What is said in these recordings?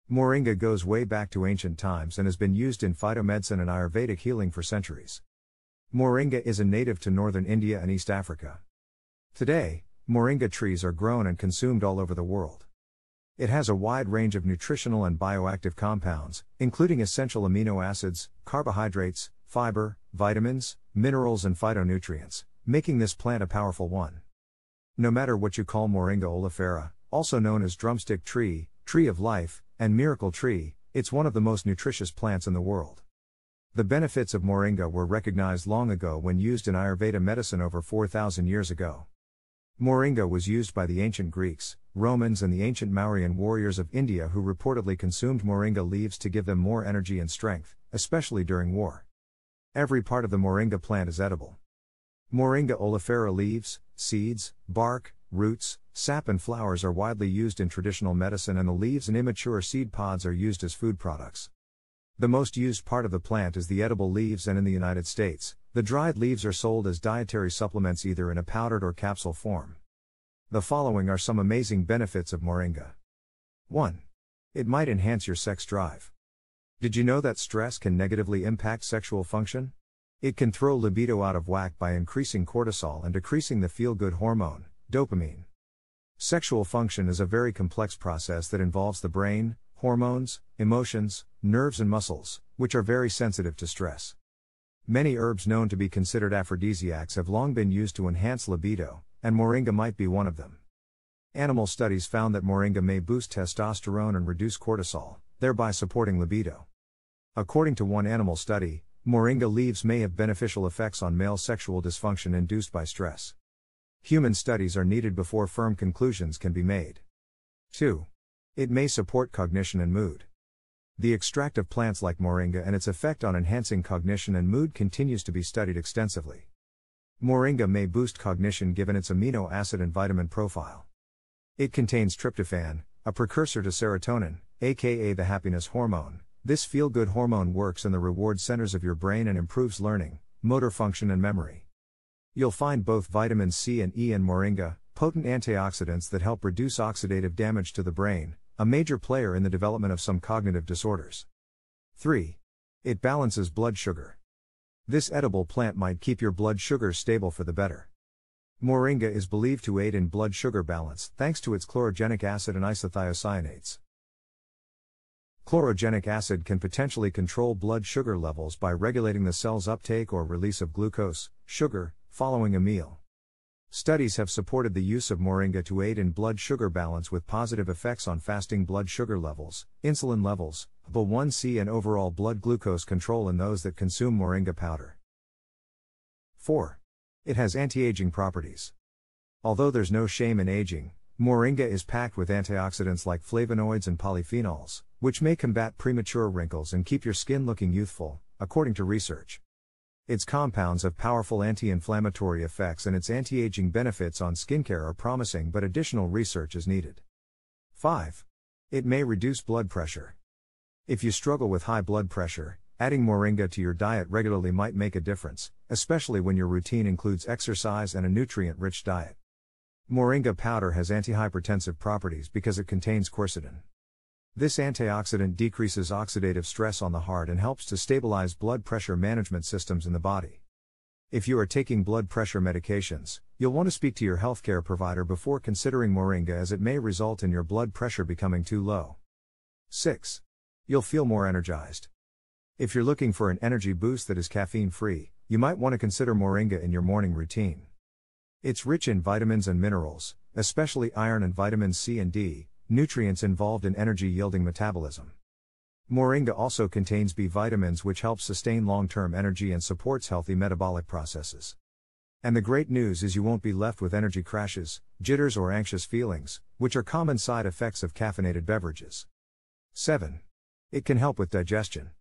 Moringa goes way back to ancient times and has been used in phytomedicine and Ayurvedic healing for centuries. Moringa is a native to northern India and East Africa. Today, moringa trees are grown and consumed all over the world. It has a wide range of nutritional and bioactive compounds, including essential amino acids, carbohydrates, fiber, vitamins, minerals and phytonutrients, making this plant a powerful one. No matter what you call Moringa oleifera, also known as drumstick tree, tree of life, and miracle tree, it's one of the most nutritious plants in the world. The benefits of moringa were recognized long ago when used in Ayurveda medicine over 4,000 years ago. Moringa was used by the ancient Greeks, Romans and the ancient Mauryan warriors of India who reportedly consumed moringa leaves to give them more energy and strength, especially during war. Every part of the moringa plant is edible. Moringa oleifera leaves, seeds, bark, roots, sap and flowers are widely used in traditional medicine, and the leaves and immature seed pods are used as food products. The most used part of the plant is the edible leaves, and in the United States, the dried leaves are sold as dietary supplements either in a powdered or capsule form. The following are some amazing benefits of moringa. 1. It might enhance your sex drive. Did you know that stress can negatively impact sexual function? It can throw libido out of whack by increasing cortisol and decreasing the feel-good hormone, dopamine. Sexual function is a very complex process that involves the brain, hormones, emotions, nerves and muscles, which are very sensitive to stress. Many herbs known to be considered aphrodisiacs have long been used to enhance libido, and moringa might be one of them. Animal studies found that moringa may boost testosterone and reduce cortisol, thereby supporting libido. According to one animal study, moringa leaves may have beneficial effects on male sexual dysfunction induced by stress. Human studies are needed before firm conclusions can be made. 2. It may support cognition and mood. The extract of plants like moringa and its effect on enhancing cognition and mood continues to be studied extensively. Moringa may boost cognition given its amino acid and vitamin profile. It contains tryptophan, a precursor to serotonin, aka the happiness hormone. This feel-good hormone works in the reward centers of your brain and improves learning, motor function and memory. You'll find both vitamin C and E in moringa, potent antioxidants that help reduce oxidative damage to the brain, a major player in the development of some cognitive disorders. 3. It balances blood sugar. This edible plant might keep your blood sugar stable for the better. Moringa is believed to aid in blood sugar balance thanks to its chlorogenic acid and isothiocyanates. Chlorogenic acid can potentially control blood sugar levels by regulating the cell's uptake or release of glucose, sugar, following a meal. Studies have supported the use of moringa to aid in blood sugar balance with positive effects on fasting blood sugar levels, insulin levels, HbA1c and overall blood glucose control in those that consume moringa powder. 4. It has anti-aging properties. Although there's no shame in aging, moringa is packed with antioxidants like flavonoids and polyphenols, which may combat premature wrinkles and keep your skin looking youthful, according to research. Its compounds have powerful anti-inflammatory effects, and its anti-aging benefits on skincare are promising, but additional research is needed. 5. It may reduce blood pressure. If you struggle with high blood pressure, adding moringa to your diet regularly might make a difference, especially when your routine includes exercise and a nutrient-rich diet. Moringa powder has antihypertensive properties because it contains quercetin. This antioxidant decreases oxidative stress on the heart and helps to stabilize blood pressure management systems in the body. If you are taking blood pressure medications, you'll want to speak to your healthcare provider before considering moringa, as it may result in your blood pressure becoming too low. 6. You'll feel more energized. If you're looking for an energy boost that is caffeine-free, you might want to consider moringa in your morning routine. It's rich in vitamins and minerals, especially iron and vitamins C and D, nutrients involved in energy-yielding metabolism. Moringa also contains B vitamins, which help sustain long-term energy and supports healthy metabolic processes. And the great news is you won't be left with energy crashes, jitters or anxious feelings, which are common side effects of caffeinated beverages. 7. It can help with digestion.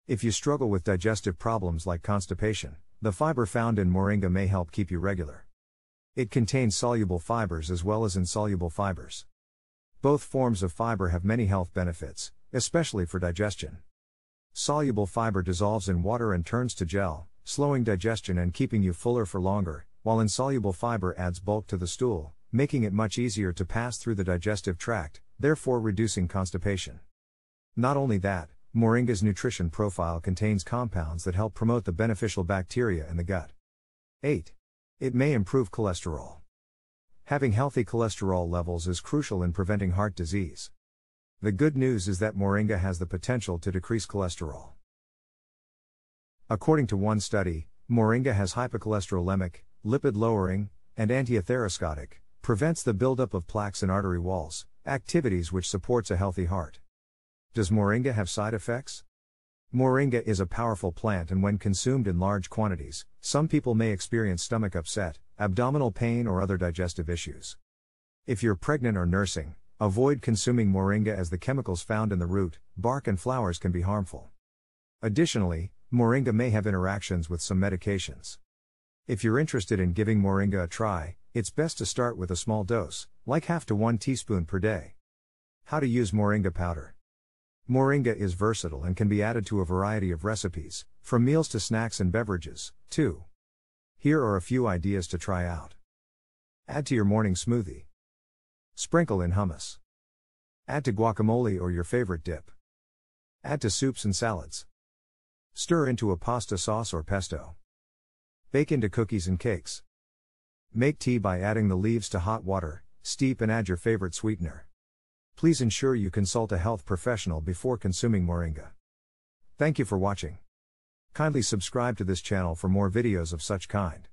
If you struggle with digestive problems like constipation, the fiber found in moringa may help keep you regular. It contains soluble fibers as well as insoluble fibers. Both forms of fiber have many health benefits, especially for digestion. Soluble fiber dissolves in water and turns to gel, slowing digestion and keeping you fuller for longer, while insoluble fiber adds bulk to the stool, making it much easier to pass through the digestive tract, therefore reducing constipation. Not only that, Moringa's nutrition profile contains compounds that help promote the beneficial bacteria in the gut. 8. It may improve cholesterol. Having healthy cholesterol levels is crucial in preventing heart disease. The good news is that Moringa has the potential to decrease cholesterol. According to one study, Moringa has hypercholesterolemic, lipid-lowering, and anti-atherosclerotic, prevents the buildup of plaques in artery walls, activities which supports a healthy heart. Does Moringa have side effects? Moringa is a powerful plant, and when consumed in large quantities, some people may experience stomach upset, abdominal pain, or other digestive issues. If you're pregnant or nursing, avoid consuming Moringa as the chemicals found in the root, bark, and flowers can be harmful. Additionally, Moringa may have interactions with some medications. If you're interested in giving Moringa a try, it's best to start with a small dose, like half to 1 teaspoon per day. How to use Moringa powder. Moringa is versatile and can be added to a variety of recipes, from meals to snacks and beverages, too. Here are a few ideas to try out. Add to your morning smoothie. Sprinkle in hummus. Add to guacamole or your favorite dip. Add to soups and salads. Stir into a pasta sauce or pesto. Bake into cookies and cakes. Make tea by adding the leaves to hot water, steep and add your favorite sweetener. Please ensure you consult a health professional before consuming Moringa. Thank you for watching. Kindly subscribe to this channel for more videos of such kind.